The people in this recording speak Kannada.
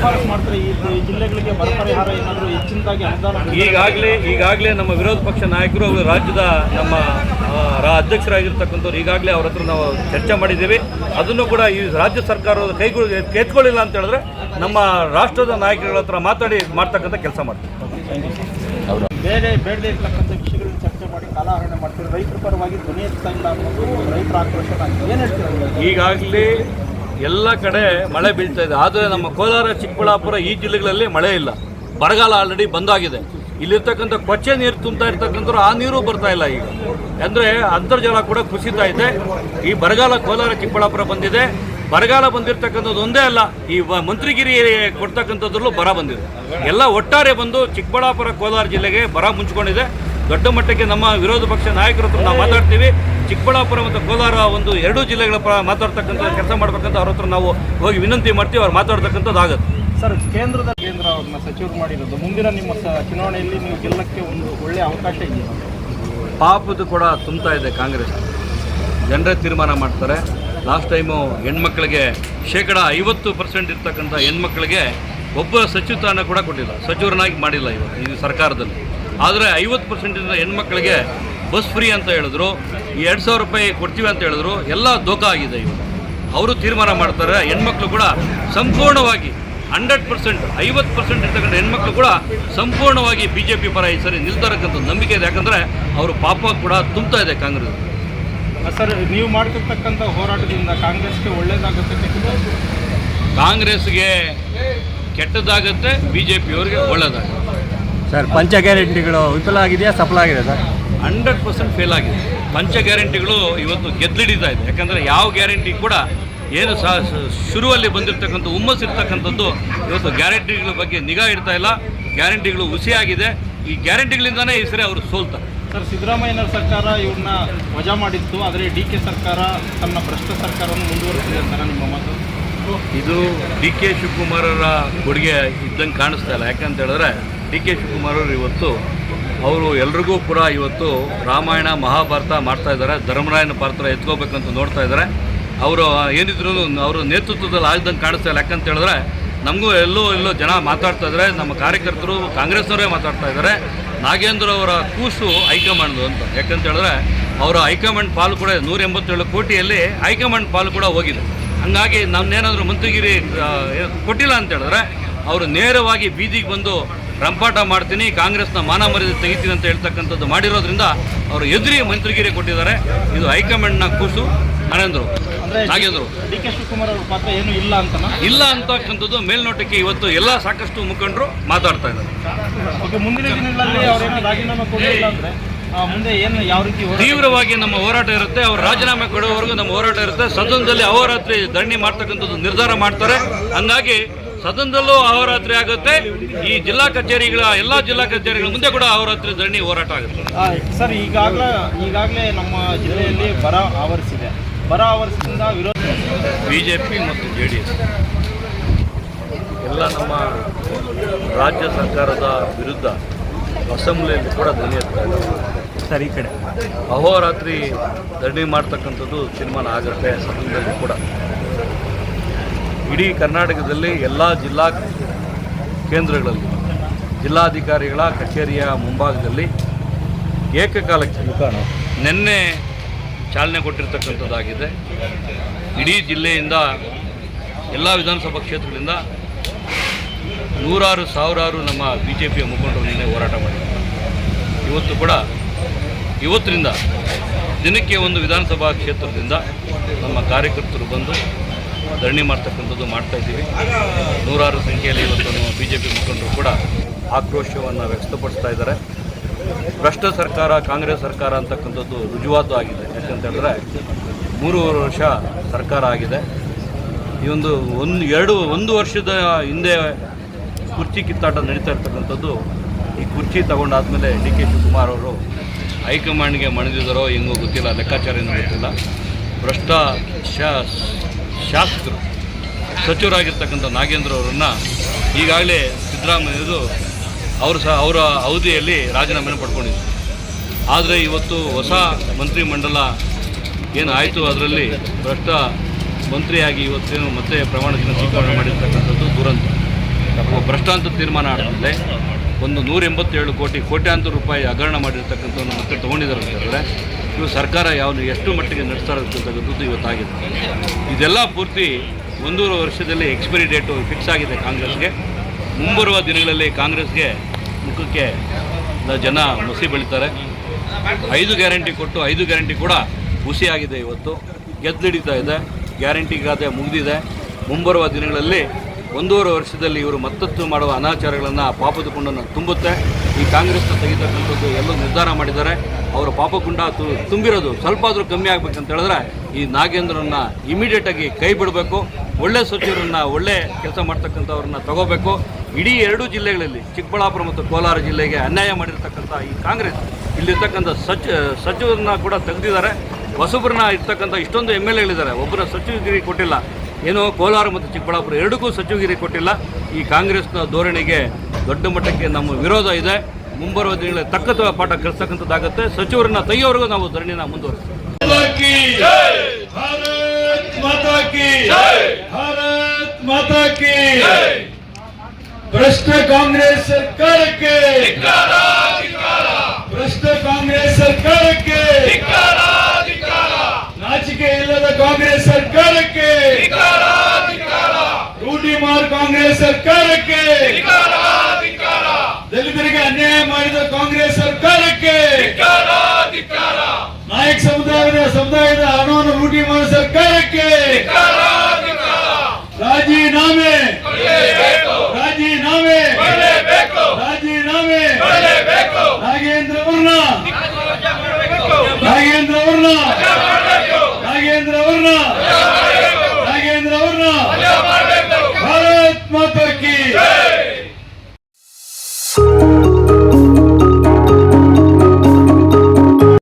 ಶಿಫಾರಸು ಮಾಡ್ತಾರೆ ಈ ಜಿಲ್ಲೆಗಳಿಗೆ ಬರ ಪರಿಹಾರ ಏನಾದರೂ ಹೆಚ್ಚಿನದಾಗಿ ಅನುದಾನ? ಈಗಾಗಲೇ ನಮ್ಮ ವಿರೋಧ ಪಕ್ಷ ನಾಯಕರು ರಾಜ್ಯದ ನಮ್ಮ ಅಧ್ಯಕ್ಷರಾಗಿರ್ತಕ್ಕಂಥವ್ರು ಈಗಾಗಲೇ ಅವ್ರ ಹತ್ರ ನಾವು ಚರ್ಚೆ ಮಾಡಿದ್ದೀವಿ. ಅದನ್ನು ಕೂಡ ಈ ರಾಜ್ಯ ಸರ್ಕಾರದ ಕೆತ್ಕೊಳ್ಳಿಲ್ಲ ಅಂತ ಹೇಳಿದ್ರೆ ನಮ್ಮ ರಾಷ್ಟ್ರದ ನಾಯಕರುಗಳ ಹತ್ರ ಮಾತಾಡಿ ಮಾಡ್ತಕ್ಕಂಥ ಕೆಲಸ ಮಾಡ್ತೀವಿ. ಬೇರೆ ಬೇಡದೇ ಇರ್ತಕ್ಕಂಥ ವಿಷಯಗಳನ್ನು ಚರ್ಚೆ ಮಾಡಿ ಕಾಲಹರಣ ಮಾಡ್ತೀವಿ. ರೈತರ ಪರವಾಗಿ ಧ್ವನಿ ಎತ್ತಾ ಇಲ್ಲ ಅನ್ನೋದು ರೈತರ ಆಕ್ರೋಶ. ಏನು ಹೇಳ್ತೀರಾ? ಈಗಾಗಲೇ ಎಲ್ಲ ಕಡೆ ಮಳೆ ಬೀಳ್ತಾ ಇದೆ, ಆದರೆ ನಮ್ಮ ಕೋಲಾರ, ಚಿಕ್ಕಬಳ್ಳಾಪುರ ಈ ಜಿಲ್ಲೆಗಳಲ್ಲಿ ಮಳೆ ಇಲ್ಲ. ಬರಗಾಲ ಆಲ್ರೆಡಿ ಬಂದಾಗಿದೆ. ಇಲ್ಲಿರ್ತಕ್ಕಂಥ ಕೊಚ್ಚೆ ನೀರು ತುಂಬ್ತಾ ಇರ್ತಕ್ಕಂಥವ್ರು ಆ ನೀರು ಬರ್ತಾ ಇಲ್ಲ. ಈಗ ಅಂದರೆ ಅಂತರ್ಜಲ ಕೂಡ ಕುಸಿತಾ ಇದೆ. ಈ ಬರಗಾಲ ಕೋಲಾರ, ಚಿಕ್ಕಬಳ್ಳಾಪುರ ಬಂದಿದೆ. ಬರಗಾಲ ಬಂದಿರತಕ್ಕಂಥದ್ದು ಒಂದೇ ಅಲ್ಲ, ಈ ಮಂತ್ರಿಗಿರಿ ಕೊಡ್ತಕ್ಕಂಥದ್ರಲ್ಲೂ ಬರ ಬಂದಿದೆ. ಎಲ್ಲ ಒಟ್ಟಾರೆ ಬಂದು ಚಿಕ್ಕಬಳ್ಳಾಪುರ, ಕೋಲಾರ ಜಿಲ್ಲೆಗೆ ಬರ ಮುಂಚ್ಕೊಂಡಿದೆ. ದೊಡ್ಡ ಮಟ್ಟಕ್ಕೆ ನಮ್ಮ ವಿರೋಧ ಪಕ್ಷ ನಾಯಕರ ಹತ್ರ ನಾವು ಮಾತಾಡ್ತೀವಿ. ಚಿಕ್ಕಬಳ್ಳಾಪುರ ಮತ್ತು ಕೋಲಾರ ಎರಡೂ ಜಿಲ್ಲೆಗಳ ಮಾತಾಡ್ತಕ್ಕಂಥ ಕೆಲಸ ಮಾಡ್ಬೇಕಂತ ಅವ್ರ ಹತ್ರ ನಾವು ಹೋಗಿ ವಿನಂತಿ ಮಾಡ್ತೀವಿ. ಅವ್ರು ಮಾತಾಡ್ತಕ್ಕಂಥದ್ದು ಆಗುತ್ತೆ. ಸರ್, ಕೇಂದ್ರ ಅವ್ರನ್ನ ಸಚಿವರು ಮಾಡಿರೋದು ಮುಂದಿನ ನಿಮ್ಮ ಚುನಾವಣೆಯಲ್ಲಿ ನೀವು ಗೆಲ್ಲಕ್ಕೆ ಒಂದು ಒಳ್ಳೆಯ ಅವಕಾಶ ಇದೆಯಾ? ಪಾಪದ್ದು ಕೂಡ ತುಂಬ್ತಾ ಇದೆ. ಕಾಂಗ್ರೆಸ್ ಜನರೇ ತೀರ್ಮಾನ ಮಾಡ್ತಾರೆ. ಲಾಸ್ಟ್ ಟೈಮು ಹೆಣ್ಮಕ್ಳಿಗೆ 50% ಇರ್ತಕ್ಕಂಥ ಹೆಣ್ಮಕ್ಳಿಗೆ ಒಬ್ಬ ಸಚಿವತನ ಕೂಡ ಕೊಟ್ಟಿಲ್ಲ, ಸಚಿವರನ್ನಾಗಿ ಮಾಡಿಲ್ಲ ಈ ಸರ್ಕಾರದಲ್ಲಿ. ಆದರೆ 50% ಹೆಣ್ಮಕ್ಳಿಗೆ ಬಸ್ ಫ್ರೀ ಅಂತ ಹೇಳಿದ್ರು, ಈ 2,000 ರೂಪಾಯಿ ಕೊಡ್ತೀವಿ ಅಂತ ಹೇಳಿದ್ರು. ಎಲ್ಲ ದೋಖ ಆಗಿದೆ. ಅವರು ತೀರ್ಮಾನ ಮಾಡ್ತಾರೆ. ಹೆಣ್ಮಕ್ಳು ಕೂಡ ಸಂಪೂರ್ಣವಾಗಿ 100% 50% ಇರ್ತಕ್ಕಂಥ ಹೆಣ್ಮಕ್ಳು ಕೂಡ ಸಂಪೂರ್ಣವಾಗಿ BJP ಪರ ಈ ಸರಿ ನಿಲ್ತಕ್ಕಂಥ ನಂಬಿಕೆ ಇದೆ. ಯಾಕಂದರೆ ಅವರು ಪಾಪ ಕೂಡ ತುಂಬ್ತಾ ಇದೆ ಕಾಂಗ್ರೆಸ್. ಸರ್, ನೀವು ಮಾಡ್ತಿರ್ತಕ್ಕಂಥ ಹೋರಾಟದಿಂದ ಕಾಂಗ್ರೆಸ್ಗೆ ಒಳ್ಳೇದಾಗುತ್ತೆ? ಕಾಂಗ್ರೆಸ್ಗೆ ಕೆಟ್ಟದಾಗುತ್ತೆ, BJPಯವರಿಗೆ ಒಳ್ಳೇದಾಗುತ್ತೆ. ಸರ್, ಪಂಚ ಗ್ಯಾರಂಟಿಗಳು ವಿಫಲ ಆಗಿದೆಯಾ, ಸಫಲ ಆಗಿದೆ ಸರ್? 100% ಫೇಲ್ ಆಗಿದೆ. ಪಂಚ ಗ್ಯಾರಂಟಿಗಳು ಇವತ್ತು ಗೆದ್ದಿಡಿತಾ ಇದೆ. ಯಾಕಂದರೆ ಯಾವ ಗ್ಯಾರಂಟಿ ಕೂಡ ಏನು ಶುರುವಲ್ಲಿ ಬಂದಿರತಕ್ಕಂಥ ಹುಮ್ಮಸ್ಸು ಇರ್ತಕ್ಕಂಥದ್ದು ಇವತ್ತು ಗ್ಯಾರಂಟಿಗಳ ಬಗ್ಗೆ ನಿಗಾ ಇಡ್ತಾ ಇಲ್ಲ. ಗ್ಯಾರಂಟಿಗಳು ಹುಸಿಯಾಗಿದೆ. ಈ ಗ್ಯಾರಂಟಿಗಳಿಂದನೇ ಈ ಸರಿ ಅವರು ಸೋಲ್ತಾರೆ. ಸರ್, ಸಿದ್ದರಾಮಯ್ಯನವರ ಸರ್ಕಾರ ಇವ್ರನ್ನ ವಜಾ ಮಾಡಿತ್ತು, ಆದರೆ DK ಸರ್ಕಾರ ತನ್ನ ಭ್ರಷ್ಟ ಸರ್ಕಾರವನ್ನು ಮುಂದುವರಿಸಿದೆ ಅಂತಾರೆ ನಿಮ್ಮ ಮಾತು? ಇದು DK ಶಿವಕುಮಾರರ ಕೊಡುಗೆ ಇದ್ದಂಗೆ ಕಾಣಿಸ್ತಾ ಇಲ್ಲ. ಯಾಕಂತ ಹೇಳಿದ್ರೆ DK ಶಿವಕುಮಾರರು ಇವತ್ತು ಅವರು ಎಲ್ರಿಗೂ ಕೂಡ ಇವತ್ತು ರಾಮಾಯಣ, ಮಹಾಭಾರತ ಮಾಡ್ತಾ ಇದ್ದಾರೆ. ಧರ್ಮರಾಯನ ಪಾತ್ರ ಎತ್ಕೋಬೇಕಂತ ನೋಡ್ತಾ ಇದ್ದಾರೆ. ಅವರು ಏನಿದ್ರು ಅವರು ನೇತೃತ್ವದಲ್ಲಿ ಆಗ್ದಂಗೆ ಕಾಣಿಸ್ತಾ ಇಲ್ಲ. ಯಾಕಂತ ಹೇಳಿದ್ರೆ ನಮಗೂ ಎಲ್ಲೋ ಜನ ಮಾತಾಡ್ತಾ ಇದ್ದಾರೆ. ನಮ್ಮ ಕಾರ್ಯಕರ್ತರು ಕಾಂಗ್ರೆಸ್ನವರೇ ಮಾತಾಡ್ತಾ ಇದ್ದಾರೆ. ನಾಗೇಂದ್ರ ಅವರ ಕೂಸು ಹೈಕಮಾಂಡ್ದು ಅಂತ. ಯಾಕಂತ ಹೇಳಿದ್ರೆ ಅವರ ಹೈಕಮಾಂಡ್ ಪಾಲು ಕೂಡ 187 ಕೋಟಿಯಲ್ಲಿ ಹೈಕಮಾಂಡ್ ಪಾಲು ಕೂಡ ಹೋಗಿದೆ. ಹಾಗಾಗಿ ನಮ್ಮನ್ನೇನಾದರೂ ಮಂತ್ರಿಗಿರಿ ಕೊಟ್ಟಿಲ್ಲ ಅಂತ ಹೇಳಿದ್ರೆ ಅವರು ನೇರವಾಗಿ ಬೀದಿಗೆ ಬಂದು ರಂಪಾಟ ಮಾಡ್ತೀನಿ, ಕಾಂಗ್ರೆಸ್ನ ಮಾನ ಮರ್ಯಾದೆ ತೆಗಿತೀನಿ ಅಂತ ಹೇಳ್ತಕ್ಕಂಥದ್ದು ಮಾಡಿರೋದ್ರಿಂದ ಅವರು ಎದುರಿ ಮಂತ್ರಿಗಿರಿ ಕೊಟ್ಟಿದ್ದಾರೆ. ಇದು ಹೈಕಮಾಂಡ್ನ ಕೂಸು ನಾಗೇಂದ್ರ. DK ಶಿವಕುಮಾರ್ ಅವ್ರ ಪಾತ್ರ ಏನು ಇಲ್ಲ ಅಂತಕ್ಕಂಥದ್ದು ಮೇಲ್ನೋಟಕ್ಕೆ ಇವತ್ತು ಎಲ್ಲ ಸಾಕಷ್ಟು ಮುಖಂಡರು ಮಾತಾಡ್ತಾ ಇದ್ದಾರೆ. ಮುಂದಿನ ದಿನಗಳಲ್ಲಿ ಅವರೇನು ರಾಜೀನಾಮೆ ಕೊಡಲಿಲ್ಲ ಅಂದರೆ ಮುಂದೆ ಏನು ಯಾವ ರೀತಿ ತೀವ್ರವಾಗಿ ನಮ್ಮ ಹೋರಾಟ ಇರುತ್ತೆ. ಅವರು ರಾಜೀನಾಮೆ ಕೊಡುವವರೆಗೂ ನಮ್ಮ ಹೋರಾಟ ಇರುತ್ತೆ. ಸದನದಲ್ಲಿ ಅಹೋರಾತ್ರಿ ಧರಣಿ ಮಾಡ್ತಕ್ಕಂಥದ್ದು ನಿರ್ಧಾರ ಮಾಡ್ತಾರೆ. ಹಂಗಾಗಿ ಸದನದಲ್ಲೂ ಅಹೋರಾತ್ರಿ ಆಗುತ್ತೆ. ಈ ಜಿಲ್ಲಾ ಕಚೇರಿಗಳ ಎಲ್ಲ ಜಿಲ್ಲಾ ಕಚೇರಿಗಳ ಮುಂದೆ ಕೂಡ ಅಹೋರಾತ್ರಿ ಧರಣಿ ಹೋರಾಟ ಆಗುತ್ತೆ. ಸರ್, ಈಗಾಗಲೇ ನಮ್ಮ ಜಿಲ್ಲೆಯಲ್ಲಿ ಬರ ಆವರಿಸಿದೆ. ಬರ ಆವರಿಸಿದ ವಿರೋಧ BJP ಮತ್ತು JDS ಎಲ್ಲ ನಮ್ಮ ರಾಜ್ಯ ಸರ್ಕಾರದ ವಿರುದ್ಧ ಅಸೆಂಬ್ಲಿಯಲ್ಲಿ ಕೂಡ ಧ್ವನಿ ಎತ್ತಾ ಇದ್ದಾರೆ. ಸರ್, ಈ ಕಡೆ ಅಹೋರಾತ್ರಿ ಧರಣಿ ಮಾಡ್ತಕ್ಕಂಥದ್ದು ತೀರ್ಮಾನ ಆಗುತ್ತೆ ಸದನದಲ್ಲಿ ಕೂಡ. ಇಡೀ ಕರ್ನಾಟಕದಲ್ಲಿ ಎಲ್ಲ ಜಿಲ್ಲಾ ಕೇಂದ್ರಗಳಲ್ಲಿ ಜಿಲ್ಲಾಧಿಕಾರಿಗಳ ಕಚೇರಿಯ ಮುಂಭಾಗದಲ್ಲಿ ಏಕಕಾಲಕ್ಕೆ ನಿನ್ನೆ ಚಾಲನೆ ಕೊಟ್ಟಿರ್ತಕ್ಕಂಥದ್ದಾಗಿದೆ. ಇಡೀ ಜಿಲ್ಲೆಯಿಂದ ಎಲ್ಲ ವಿಧಾನಸಭಾ ಕ್ಷೇತ್ರಗಳಿಂದ ನೂರಾರು ಸಾವಿರಾರು ನಮ್ಮ BJPಯ ಮುಖಂಡರು ನಿನ್ನೆ ಹೋರಾಟ ಮಾಡಿದ್ದಾರೆ. ಇವತ್ತು ಕೂಡ ಇವತ್ತಿನಿಂದ ದಿನಕ್ಕೆ ಒಂದು ವಿಧಾನಸಭಾ ಕ್ಷೇತ್ರದಿಂದ ನಮ್ಮ ಕಾರ್ಯಕರ್ತರು ಬಂದು ಧರಣಿ ಮಾಡ್ತಕ್ಕಂಥದ್ದು ಮಾಡ್ತಾಯಿದ್ದೀವಿ. ನೂರಾರು ಸಂಖ್ಯೆಯಲ್ಲಿ ಇವತ್ತು ನಮ್ಮ BJP ಮುಖಂಡರು ಕೂಡ ಆಕ್ರೋಶವನ್ನು ವ್ಯಕ್ತಪಡಿಸ್ತಾ ಇದ್ದಾರೆ. ಭ್ರಷ್ಟ ಸರ್ಕಾರ, ಕಾಂಗ್ರೆಸ್ ಸರ್ಕಾರ ಅಂತಕ್ಕಂಥದ್ದು ರುಜುವಾತು ಆಗಿದೆ. ಯಾಕಂತ ಹೇಳಿದ್ರೆ 3 ವರ್ಷ ಸರ್ಕಾರ ಆಗಿದೆ. ಈ ಒಂದು ವರ್ಷದ ಹಿಂದೆ ಕುರ್ಚಿ ಕಿತ್ತಾಟ ನಡೀತಾ ಇರ್ತಕ್ಕಂಥದ್ದು. ಈ ಕುರ್ಚಿ ತಗೊಂಡಾದ್ಮೇಲೆ DK ಶಿವಕುಮಾರ್ ಅವರು ಹೈಕಮಾಂಡ್ಗೆ ಮಣಿದಿದ್ದಾರೋ ಹೆಂಗೋ ಗೊತ್ತಿಲ್ಲ, ಲೆಕ್ಕಾಚಾರ ಏನೂ ಗೊತ್ತಿಲ್ಲ. ಭ್ರಷ್ಟ ಶಾಸಕರು ಸಚಿವರಾಗಿರ್ತಕ್ಕಂಥ ನಾಗೇಂದ್ರ ಅವರನ್ನು ಈಗಾಗಲೇ ಸಿದ್ದರಾಮಯ್ಯರು ಅವರ ಅವಧಿಯಲ್ಲಿ ರಾಜೀನಾಮೆಯನ್ನು ಪಡ್ಕೊಂಡಿದ್ರು. ಆದರೆ ಇವತ್ತು ಹೊಸ ಮಂತ್ರಿಮಂಡಲ ಏನು ಆಯಿತು, ಅದರಲ್ಲಿ ಭ್ರಷ್ಟ ಮಂತ್ರಿಯಾಗಿ ಇವತ್ತೇನು ಮತ್ತೆ ಪ್ರಮಾಣ ಸ್ವೀಕಾರ ಮಾಡಿರ್ತಕ್ಕಂಥದ್ದು ದುರಂತ. ಭ್ರಷ್ಟಾಂತರ ತೀರ್ಮಾನ ಆಡಲಿದೆ ಒಂದು 187 ಕೋಟ್ಯಾಂತರ ರೂಪಾಯಿ ಹಗರಣ ಮಾಡಿರ್ತಕ್ಕಂಥ ಮತ್ತೆ ತೊಗೊಂಡಿದ್ದಾರೆ ಅಂತ ಹೇಳಿದ್ರೆ ಇವು ಸರ್ಕಾರ ಎಷ್ಟು ಮಟ್ಟಿಗೆ ನಡೆಸ್ತಾ ಇರತಕ್ಕಂಥದ್ದು ಇವತ್ತಾಗಿದೆ. ಇದೆಲ್ಲ ಪೂರ್ತಿ 1.5 ವರ್ಷದಲ್ಲಿ ಎಕ್ಸ್ಪೈರಿ ಡೇಟು ಫಿಕ್ಸ್ ಆಗಿದೆ ಕಾಂಗ್ರೆಸ್ಗೆ. ಮುಂಬರುವ ದಿನಗಳಲ್ಲಿ ಕಾಂಗ್ರೆಸ್ಗೆ ಮುಖಕ್ಕೆ ಜನ ಮುಸಿ ಬೆಳೀತಾರೆ. 5 ಗ್ಯಾರಂಟಿ ಕೊಟ್ಟು 5 ಗ್ಯಾರಂಟಿ ಕೂಡ ಹುಸಿಯಾಗಿದೆ. ಇವತ್ತು ಗೆದ್ದಿಡಿತಾ ಇದೆ. ಗ್ಯಾರಂಟಿ ಗಾದೆ ಮುಗಿದಿದೆ. ಮುಂಬರುವ ದಿನಗಳಲ್ಲಿ 1.5 ವರ್ಷದಲ್ಲಿ ಇವರು ಮತ್ತಷ್ಟು ಮಾಡುವ ಅನಾಚಾರಗಳನ್ನು ಪಾಪದ ಕುಂಡನ್ನು ತುಂಬುತ್ತೆ. ಈ ಕಾಂಗ್ರೆಸ್ನ ತೆಗಿತಕ್ಕಂಥದ್ದು ಎಲ್ಲೂ ನಿರ್ಧಾರ ಮಾಡಿದ್ದಾರೆ. ಅವರ ಪಾಪಕುಂಡ ತುಂಬಿರೋದು ಸ್ವಲ್ಪ ಆದರೂ ಕಮ್ಮಿ ಆಗಬೇಕಂತ ಹೇಳಿದ್ರೆ ಈ ನಾಗೇಂದ್ರನ್ನ ಇಮಿಡಿಯೇಟಾಗಿ ಕೈ ಬಿಡಬೇಕು. ಒಳ್ಳೆ ಸಚಿವರನ್ನು ಒಳ್ಳೆ ಕೆಲಸ ಮಾಡ್ತಕ್ಕಂಥವ್ರನ್ನ ತಗೋಬೇಕು. ಇಡೀ 2 ಜಿಲ್ಲೆಗಳಲ್ಲಿ ಚಿಕ್ಕಬಳ್ಳಾಪುರ ಮತ್ತು ಕೋಲಾರ ಜಿಲ್ಲೆಗೆ ಅನ್ಯಾಯ ಮಾಡಿರ್ತಕ್ಕಂಥ ಈ ಕಾಂಗ್ರೆಸ್ ಇಲ್ಲಿರ್ತಕ್ಕಂಥ ಸಚಿವರನ್ನ ಕೂಡ ತೆಗೆದಿದ್ದಾರೆ. ಹೊಸಬ್ರನ್ನ ಇರ್ತಕ್ಕಂಥ ಇಷ್ಟೊಂದು MLAಗಳಿದ್ದಾರೆ, ಒಬ್ಬರ ಸಚಿವಗಿರಿ ಕೊಟ್ಟಿಲ್ಲ. ಏನೋ ಕೋಲಾರ ಮತ್ತು ಚಿಕ್ಕಬಳ್ಳಾಪುರ 2ಕ್ಕೂ ಸಚಿವಗಿರಿ ಕೊಟ್ಟಿಲ್ಲ. ಈ ಕಾಂಗ್ರೆಸ್ನ ಧೋರಣೆಗೆ ದೊಡ್ಡ ಮಟ್ಟಕ್ಕೆ ನಮ್ಮ ವಿರೋಧ ಇದೆ. ಮುಂಬರುವ ದಿನಗಳಲ್ಲಿ ತಕ್ಕ ಪಾಠ ಕಲಿಸ್ತಕ್ಕಂಥದ್ದಾಗುತ್ತೆ. ಸಚಿವರನ್ನ ತೆಗೆಯೋವರೆಗೂ ನಾವು ಧರಣಿನ ಮುಂದುವರಿಸ್ತೀವಿ. ಭ್ರಷ್ಟ ಕಾಂಗ್ರೆಸ್ ಸರ್ಕಾರಕ್ಕೆ, ಭ್ರಷ್ಟ ಕಾಂಗ್ರೆಸ್ ಸರ್ಕಾರಕ್ಕೆ, ನಾಚಿಕೆ ಇಲ್ಲದ ಕಾಂಗ್ರೆಸ್ ಸರ್ಕಾರಕ್ಕೆ, ರೂಢಿಮಾರ್ ಕಾಂಗ್ರೆಸ್ ಸರ್ಕಾರಕ್ಕೆ, ದಲಿತರಿಗೆ ಅನ್ಯಾಯ ಮಾಡಿದ ಕಾಂಗ್ರೆಸ್ ಸರ್ಕಾರಕ್ಕೆ, ನಾಯಕ ಸಮುದಾಯದ ಹಣವನ್ನು ಲೂಟಿ ಮಾಡಿದ ಸರ್ಕಾರಕ್ಕೆ ರಾಜೀನಾಮೆ, ರಾಜೀನಾಮೆ, ರಾಜೀನಾಮೆ. ನಾಗೇಂದ್ರ ಅವ್ರನ್ನ